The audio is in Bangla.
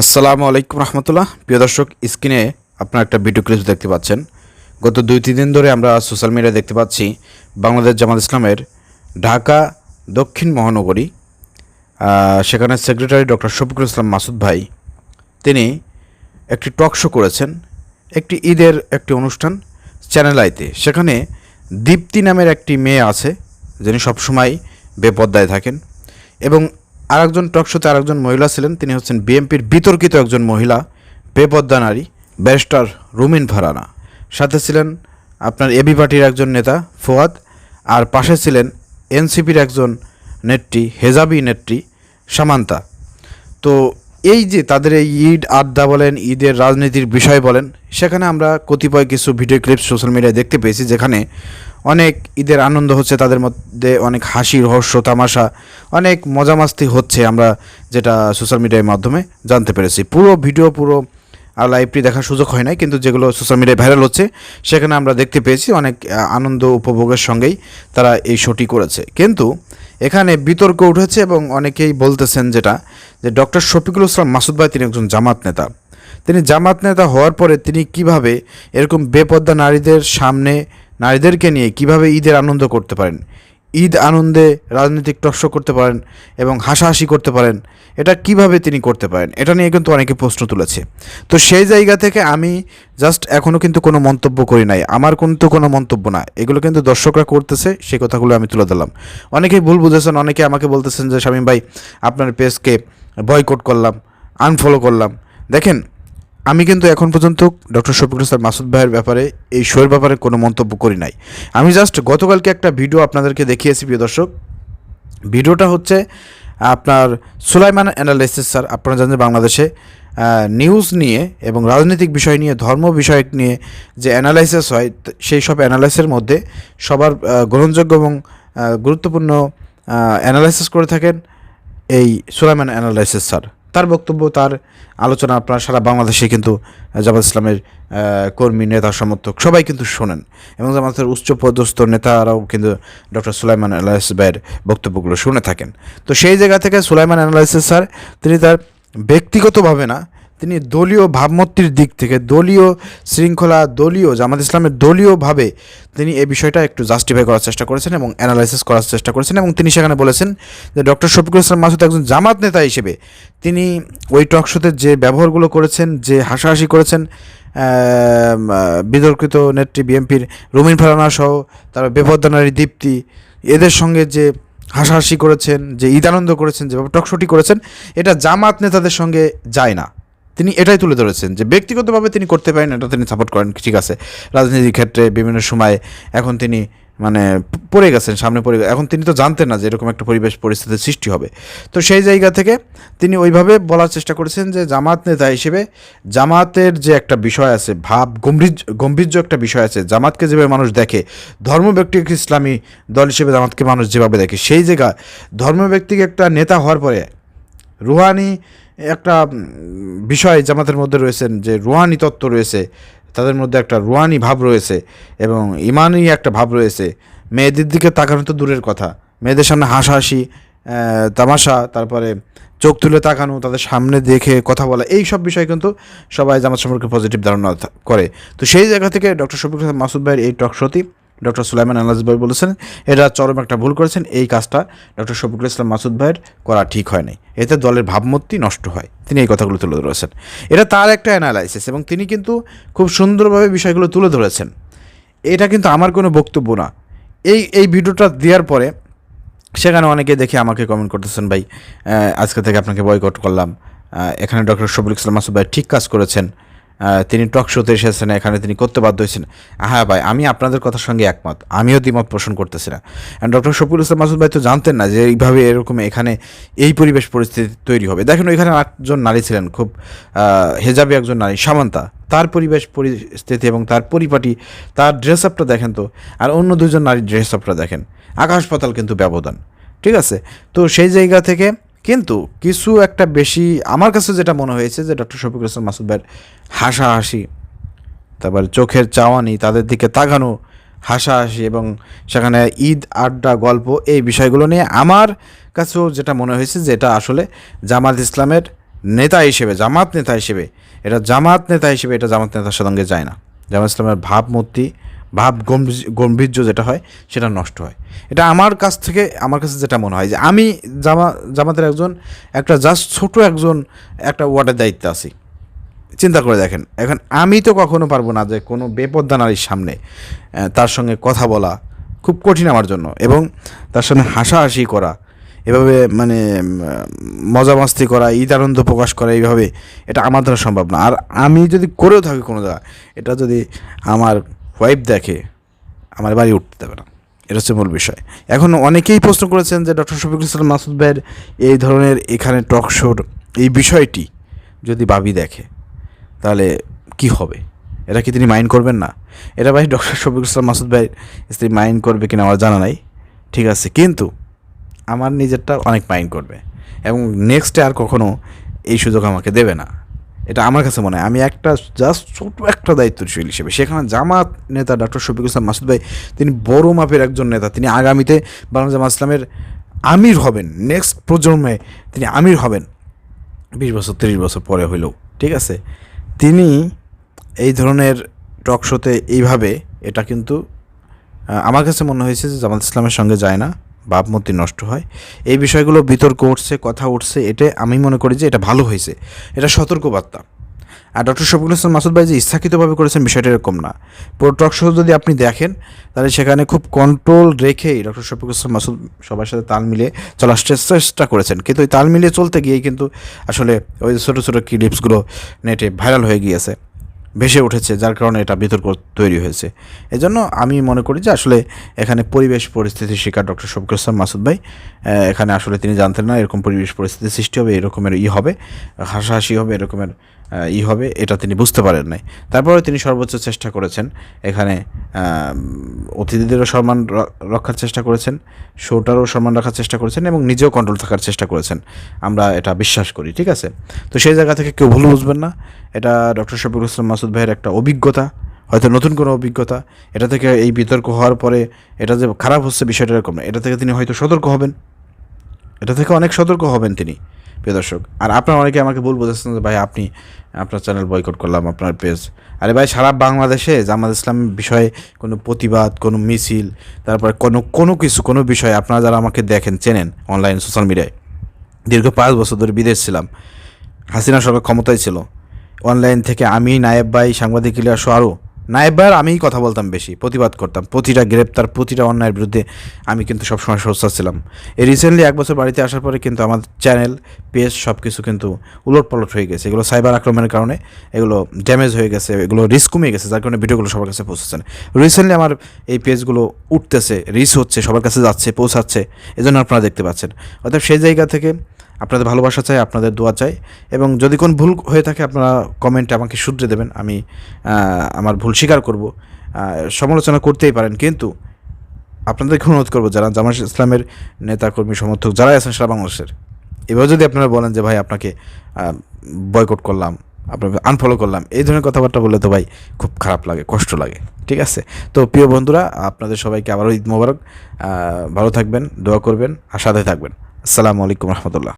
আসসালামু আলাইকুম রহমতুল্লাহ। প্রিয় দর্শক, স্ক্রিনে আপনারা একটা ভিডিও ক্লিপস দেখতে পাচ্ছেন। গত 2-3 দিন ধরে আমরা সোশ্যাল মিডিয়ায় দেখতে পাচ্ছি বাংলাদেশ জামাত ইসলামের ঢাকা দক্ষিণ মহানগরী সেখানে সেক্রেটারি ডক্টর শফিকুল ইসলাম মাসুদ ভাই তিনি একটি টক শো করেছেন, একটি ঈদের একটি অনুষ্ঠান চ্যানেল আইতে। সেখানে দীপ্তি নামের একটি মেয়ে আছে যিনি সবসময় বেপর্দায় থাকেন, এবং আরেকজন টক শোতে আরেকজন মহিলা ছিলেন, তিনি হচ্ছেন বিএনপির বিতর্কিত একজন মহিলা, বেপর্দা নারী, ব্যারিস্টার রুমিন ফারহানা। সাথে ছিলেন আপনার এবি পার্টির একজন নেতা ফুয়াদ, আর পাশে ছিলেন এনসিপির একজন নেত্রী, হেজাবি নেত্রী সামান্তা। তো এই যে তাদের এই ঈদ আড্ডা বলেন, ঈদের রাজনীতির বিষয় বলেন, সেখানে আমরা কতিপয় কিছু ভিডিও ক্লিপস সোশ্যাল মিডিয়ায় দেখতে পেয়েছি, যেখানে অনেক ঈদের আনন্দ হচ্ছে, তাদের মধ্যে অনেক হাসি রহস্য তামাশা, অনেক মজামাস্তি হচ্ছে, আমরা যেটা সোশ্যাল মিডিয়ার মাধ্যমে জানতে পেরেছি। পুরো ভিডিও পুরো আর লাইভটি দেখার সুযোগ হয় নাই, কিন্তু যেগুলো সোশ্যাল মিডিয়ায় ভাইরাল হচ্ছে সেখানে আমরা দেখতে পেয়েছি অনেক আনন্দ উপভোগের সঙ্গেই তারা এই শোটি করেছে। কিন্তু এখানে বিতর্ক উঠেছে এবং অনেকেই বলতেছেন যে ডক্টর শফিকুল ইসলাম মাসুদ ভাই তিনি একজন জামাত নেতা। তিনি জামাত নেতা হওয়ার পরে তিনি কিভাবে এরকম বেপর্দা নারীদের সামনে নারীদেরকে নিয়ে কিভাবে ঈদের আনন্দ করতে পারেন, ঈদ আনন্দে রাজনৈতিক টকশো করতে পারেন এবং হাসাহাসি করতে পারেন, এটা কিভাবে তিনি করতে পারেন, এটা নিয়ে কিন্তু অনেকে প্রশ্ন তুলেছে। তো সেই জায়গা থেকে আমি জাস্ট এখনও কিন্তু কোনো মন্তব্য করি নাই, আমার কিন্তু কোনো মন্তব্য না, এগুলো কিন্তু দর্শকরা করতেছে, সেই কথাগুলো আমি তুলে দিলাম। অনেকেই ভুল বুঝেছেন, অনেকে আমাকে বলতেছেন যে শামীম ভাই আপনার পেজকে বয়কট করলাম, আনফলো করলাম। দেখেন, আমি কিন্তু এখন পর্যন্ত ডক্টর শফিকুল ইসলাম মাসুদ ভাইয়ের ব্যাপারে, এই শোয়ের ব্যাপারে কোনো মন্তব্য করি নাই। আমি জাস্ট গতকালকে একটা ভিডিও আপনাদেরকে দেখিয়েছি প্রিয় দর্শক। ভিডিওটা হচ্ছে আপনার সুলাইমান অ্যানালাইসিস স্যার, আপনারা জানেন বাংলাদেশে নিউজ নিয়ে এবং রাজনৈতিক বিষয় নিয়ে, ধর্ম বিষয় নিয়ে যে অ্যানালাইসিস হয়, সেই সব অ্যানালাইসিসের মধ্যে সবার গ্রহণযোগ্য এবং গুরুত্বপূর্ণ অ্যানালাইসিস করে থাকেন এই সুলাইমান অ্যানালাইসিস স্যার। তার বক্তব্য, তার আলোচনা আপনারা সারা বাংলাদেশে কিন্তু জামাত ইসলামের কর্মী, নেতা, সমর্থক সবাই কিন্তু শোনেন, এবং জামাতের উচ্চপদস্থ নেতারাও কিন্তু ডক্টর সুলাইমান অ্যানালাইসিস ভাইয়ের বক্তব্যগুলো শুনে থাকেন। তো সেই জায়গা থেকে সুলাইমান অ্যানালাইসিস স্যার তিনি তার ব্যক্তিগতভাবে না, তিনি দলীয় ভাবমূর্তির দিক থেকে, দলীয় শৃঙ্খলা, দলীয় জামাত ইসলামের দলীয়ভাবে তিনি এই বিষয়টা একটু জাস্টিফাই করার চেষ্টা করেছেন এবং অ্যানালাইসিস করার চেষ্টা করেছেন, এবং তিনি সেখানে বলেছেন যে ডক্টর শফিকুল ইসলাম মাসুদ একজন জামাত নেতা হিসেবে তিনি ওই টক শোতে যে ব্যবহারগুলো করেছেন, যে হাসাহাসি করেছেন, বিতর্কিত নেত্রী বিএনপির রুমিন ফারহানা সহ তার বেপর্দা নারী দীপ্তি, এদের সঙ্গে যে হাসাহাসি করেছেন, যে ঈদানন্দ করেছেন, যেভাবে টকশোটি করেছেন, এটা জামাত নেতাদের সঙ্গে যায় না। তিনি এটাই তুলে ধরেছেন যে ব্যক্তিগতভাবে তিনি করতে পারেন, এটা তিনি সাপোর্ট করেন, ঠিক আছে। রাজনীতির ক্ষেত্রে বিভিন্ন সময় এখন তিনি পড়ে গেছেন, সামনে পড়ে গেছেন, এখন তিনি তো জানতেন না যে এরকম একটা পরিবেশ পরিস্থিতির সৃষ্টি হবে। তো সেই জায়গা থেকে তিনি ওইভাবে বলার চেষ্টা করেছেন যে জামাত নেতা হিসেবে জামাতের যে একটা বিষয় আছে, গম্ভীর্য একটা বিষয় আছে, জামাতকে যেভাবে মানুষ দেখে, ধর্মব্যক্তিকে ইসলামী দল হিসেবে জামাতকে মানুষ যেভাবে দেখে, সেই জায়গায় ধর্মব্যক্তিকে একটা নেতা হওয়ার পরে রুহানি একটা বিষয় জামাতের মধ্যে রয়েছেন, যে রুহানি তত্ত্ব রয়েছে, তাদের মধ্যে একটা রুহানি ভাব রয়েছে এবং ইমানি একটা ভাব রয়েছে। মেয়েদের দিকে তাকানো তো দূরের কথা, মেয়েদের সামনে হাসাহাসি তামাশা, তারপরে চোখ তুলে তাকানো, তাদের সামনে দেখে কথা বলা, এই সব বিষয় কিন্তু সবাই জামাত সম্পর্কে পজিটিভ ধারণা করে। তো সেই জায়গা থেকে ডক্টর শফিকুল ইসলাম মাসুদ ভাইয়ের এই টক শোটি ডক্টর সুলাইমান অ্যানালাইসিস ভাই বলেছেন এটা চরম একটা ভুল করেছেন, এই কাজটা ডক্টর শফিকুল ইসলাম মাসুদ ভাইয়ের করা ঠিক হয় নাই, এতে দলের ভাবমূর্তি নষ্ট হয়। তিনি এই কথাগুলো তুলে ধরেছেন, এটা তার একটা অ্যানালাইসিস, এবং তিনি কিন্তু খুব সুন্দরভাবে বিষয়গুলো তুলে ধরেছেন। এটা কিন্তু আমার কোনো বক্তব্য না। এই ভিডিওটা দেওয়ার পরে সেখানে অনেকে দেখে আমাকে কমেন্ট করতেছেন, ভাই আজকে থেকে আপনাকে বয়কট করলাম, এখানে ডক্টর শফিকুল ইসলাম মাসুদ ভাই ঠিক কাজ করেছেন, তিনি টক শোতে এসেছেন, এখানে তিনি করতে বাধ্য হয়েছেন। হ্যাঁ ভাই, আমি আপনাদের কথার সঙ্গে একমত, আমিও দ্বিমত পোষণ করতেছি না। ডক্টর শফিকুল ইসলাম মাসুদ ভাই তো জানতেন না যে এইভাবে এরকম এখানে এই পরিবেশ পরিস্থিতি তৈরি হবে। দেখেন, ওইখানে একজন নারী ছিলেন, খুব হেজাবি একজন নারী সামান্তা, তার পরিবেশ পরিস্থিতি এবং তার পরিপাটি, তার ড্রেস আপটা দেখেন তো, আর অন্য দুজন নারীর ড্রেস আপটা দেখেন, আকাশ পাতাল কিন্তু ব্যবধান, ঠিক আছে। তো সেই জায়গা থেকে কিন্তু কিছু একটা বেশি আমার কাছে যেটা মনে হয়েছে যে ডক্টর শফিকুল ইসলাম মাসুদ ভাইয়ের হাসাহাসি, তারপর চোখের চাওয়ানি, তাদের দিকে তাকানো, হাসাহাসি এবং সেখানে ঈদ আড্ডা গল্প, এই বিষয়গুলো নিয়ে আমার কাছেও যেটা মনে হয়েছে যে এটা আসলে জামাত ইসলামের নেতা হিসেবে, জামাত নেতা হিসেবে, এটা জামাত নেতা হিসেবে এটা জামাত নেতার সঙ্গে যায় না। জামাত ইসলামের ভাবমূর্তি, ভাব গাম্ভীর্য যেটা হয় সেটা নষ্ট হয়। এটা আমার কাছে যেটা মনে হয় যে আমি জামাতের একটা জাস্ট ছোট একটা ওয়ার্ডের দায়িত্বে আছি। চিন্তা করে দেখেন, এখন আমি তো কখনো পারবো না যে কোনো বেপরদা নারীর সামনে তার সঙ্গে কথা বলা, খুব কঠিন আমার জন্য, এবং তার সামনে হাসাহাসি করা, এভাবে মানে মজা মাস্তি করা, ঈদ আনন্দ প্রকাশ করা, এইভাবে এটা আমার দ্বারা সম্ভব না। আর আমি যদি করেও থাকি কোনো জায়গায়, এটা যদি আমার ওয়াইফ দেখে, আমার বাড়ি উঠতে দেবে না। এটা হচ্ছে মূল বিষয়। এখন অনেকেই প্রশ্ন করেছেন যে ডক্টর শফিকুল ইসলাম মাসুদ ভাইয়ের এই ধরনের এখানে টক শোর এই বিষয়টি যদি ভাবি দেখে তাহলে কি হবে? এটা কি তিনি মাইন্ড করবেন না? এটা ভাই ডক্টর শফিকুল ইসলাম মাসুদ ভাই স্ত্রী মাইন্ড করবে কিনা আমার জানা নাই, ঠিক আছে, কিন্তু আমার নিজেরটা অনেক মাইন্ড করবে, এবং নেক্সটে আর কখনো এই সুযোগ আমাকে দেবে না। এটা আমার কাছে মনে হয়। আমি একটা জাস্ট ছোটো একটা দায়িত্বশীল হিসেবে, সেখানে জামাত নেতা ডক্টর শফিকুল ইসলাম মাসুদ ভাই তিনি বড় মাপের একজন নেতা, তিনি আগামীতে বাংলাদেশ জামাত ইসলামের আমির হবেন, নেক্সট প্রজন্মে তিনি আমির হবেন 20 বছর 30 বছর পরে হইলেও, ঠিক আছে। তিনি এই ধরনের টক শোতে এইভাবে, এটা কিন্তু আমার কাছে মনে হয়েছে যে জামাত ইসলামের সঙ্গে যায় না, ভাবমূর্তি নষ্ট হয়। এই বিষয়গুলো বিতর্ক উঠছে, কথা উঠছে, এটা আমি মনে করি যে এটা ভালো হয়েছে, এটা সতর্কবার্তা। আর ডক্টর শফিকুল ইসলাম মাসুদ ভাই যে ইচ্ছাকৃতভাবে করেছেন বিষয়টা এরকম না। পুরো টক শো যদি আপনি দেখেন তাহলে সেখানে খুব কন্ট্রোল রেখেই ডক্টর শফিকুল ইসলাম মাসুদ সবার সাথে তাল মিলিয়ে চলার চেষ্টা করেছেন, কিন্তু ওই তাল মিলিয়ে চলতে গিয়েই কিন্তু আসলে ওই ছোটো ছোটো ক্লিপসগুলো নেটে ভাইরাল হয়ে গিয়েছে, ভেসে উঠেছে, যার কারণে এটা বিতর্ক তৈরি হয়েছে। এজন্য আমি মনে করি যে আসলে এখানে পরিবেশ পরিস্থিতির শিকার ডক্টর শফিকুল ইসলাম মাসুদ ভাই। এখানে আসলে তিনি জানতেন না এরকম পরিবেশ পরিস্থিতির সৃষ্টি হবে, এরকমের হবে, হাসাহাসি হবে, এরকমের হবে, এটা তিনি বুঝতে পারেন নাই। তারপরে তিনি সর্বোচ্চ চেষ্টা করেছেন, এখানে অতিথিদেরও সম্মান রক্ষার চেষ্টা করেছেন, শোটারও সম্মান রাখার চেষ্টা করেছেন, এবং নিজেও কন্ট্রোল থাকার চেষ্টা করেছেন, আমরা এটা বিশ্বাস করি, ঠিক আছে। তো সেই জায়গা থেকে কেউ ভুল বুঝবেন না, এটা ডক্টর শফিকুল ইসলাম মাসুদ ভাইয়ের একটা অভিজ্ঞতা, হয়তো নতুন কোনো অভিজ্ঞতা। এটা থেকে এই বিতর্ক হওয়ার পরে এটা যে খারাপ হচ্ছে বিষয়টা এরকম না, এটা থেকে তিনি হয়তো সতর্ক হবেন, এটা থেকে অনেক সতর্ক হবেন তিনি, প্রিয় দর্শক। আর আপনারা অনেকে আমাকে ভুল বোঝাচ্ছেন যে ভাই আপনি আপনার চ্যানেল বয়কট করলাম, আপনার পেজ। আরে ভাই, সারা বাংলাদেশে জামাত ইসলাম বিষয়ে কোনো প্রতিবাদ, কোনো মিছিল, তারপরে কোনো বিষয়ে আপনারা যারা আমাকে দেখেন, চেনেন অনলাইন সোশ্যাল মিডিয়ায়, দীর্ঘ 5 বছর ধরে বিদেশ ছিলাম, হাসিনা সরকার ক্ষমতায় ছিল, অনলাইন থেকে আমি, নায়েব ভাই, সাংবাদিক ইলিয়াস সহ আরও, নায়েব ভাইয়ের আমিই কথা বলতাম বেশি, প্রতিবাদ করতাম, প্রতিটা গ্রেপ্তার, প্রতিটা অন্যায়ের বিরুদ্ধে আমি কিন্তু সবসময় সোচ্চার ছিলাম। এই রিসেন্টলি 1 বছর বাড়িতে আসার পরে কিন্তু আমার চ্যানেল, পেজ সব কিছু কিন্তু উলটপালট হয়ে গেছে। এগুলো সাইবার আক্রমণের কারণে এগুলো ড্যামেজ হয়ে গেছে, এগুলো রিস্ক কমে গেছে, যার কারণে ভিডিওগুলো সবার কাছে পৌঁছাচ্ছে না। রিসেন্টলি আমার এই পেজগুলো উঠতেছে, রিচ হচ্ছে, সবার কাছে যাচ্ছে, পৌঁছাচ্ছে, এজন্য আপনারা দেখতে পাচ্ছেন। অর্থাৎ সেই জায়গা থেকে আপনাদের ভালোবাসা চাই, আপনাদের দোয়া চাই, এবং যদি কোনো ভুল হয়ে থাকে আপনারা কমেন্টে আমাকে শুধরে দেবেন, আমি আমার ভুল স্বীকার করব। সমালোচনা করতেই পারেন, কিন্তু আপনাদেরকে অনুরোধ করবো যারা জামাত ইসলামের নেতা কর্মী সমর্থক যারা আছেন সারা বাংলাদেশের, এবার যদি আপনারা বলেন যে ভাই আপনাকে বয়কট করলাম, আপনাকে আনফলো করলাম, এই ধরনের কথাবার্তা বললে তো ভাই খুব খারাপ লাগে, কষ্ট লাগে, ঠিক আছে। তো প্রিয় বন্ধুরা, আপনাদের সবাইকে আবারও ঈদ মোবারক, ভালো থাকবেন, দোয়া করবেন আর সাথে থাকবেন। আসসালামু আলাইকুম রহমতুল্লাহ।